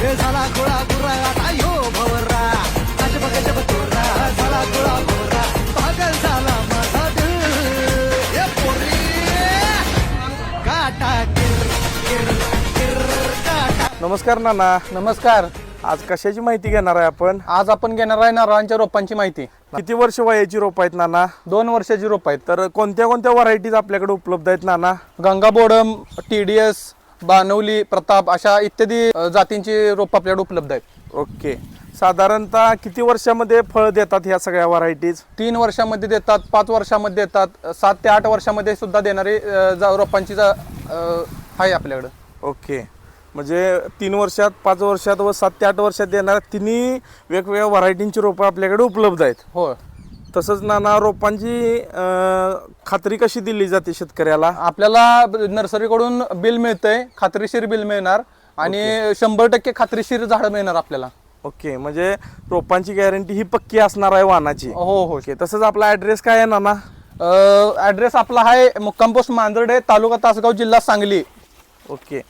हे झाला गोळा गुरा आता यो भवरा अजब गजब तोरा झाला गोळा भवरा पागल झाला माझा दिल हे पोरी काटा किर किर किर काटा. नमस्कार नाना. नमस्कार. आज कशाची माहिती घेणार आहे आपण? आज आपण घेणार आहे नारळांच्या रोपांची माहिती. किती वर्ष वयाची रोप आहेत नाना? 2 वर्षाची रोप आहेत. तर कोणत्या कोणत्या व्हरायटीज आपल्याकडे उपलब्ध आहेत नाना? गंगाबोडम, TDS, बानवली, प्रताप अशा इत्यादी जातींची रोप आपल्याकडे उपलब्ध आहेत. ओके. साधारणतः किती वर्षामध्ये फळ देतात ह्या सगळ्या व्हरायटीज? 3 वर्षामध्ये देतात, 5 वर्षामध्ये देतात, 7 ते 8 वर्षामध्ये सुद्धा देणारी रोपांची आहे आपल्याकडं. ओके. म्हणजे 3 वर्षात, 5 वर्षात व 7 ते 8 वर्षात देणाऱ्या तिन्ही वेगवेगळ्या व्हरायटींची रोपं आपल्याकडे उपलब्ध आहेत. हो. तसंच नाना रोपांची खात्री कशी दिली जाते शेतकऱ्याला? आपल्याला नर्सरीकडून बिल मिळतंय, खात्रीशीर बिल मिळणार आणि 100% खात्रीशीर झाड मिळणार आपल्याला. ओके. म्हणजे रोपांची गॅरंटी ही पक्की असणार आहे वाहनाची? हो हो. ओके. तसंच आपला ॲड्रेस काय आहे नाना? ॲड्रेस आपला आहे मुक्काम पोस्ट मांजर्डे, तालुका तासगाव, जिल्हा सांगली. ओके.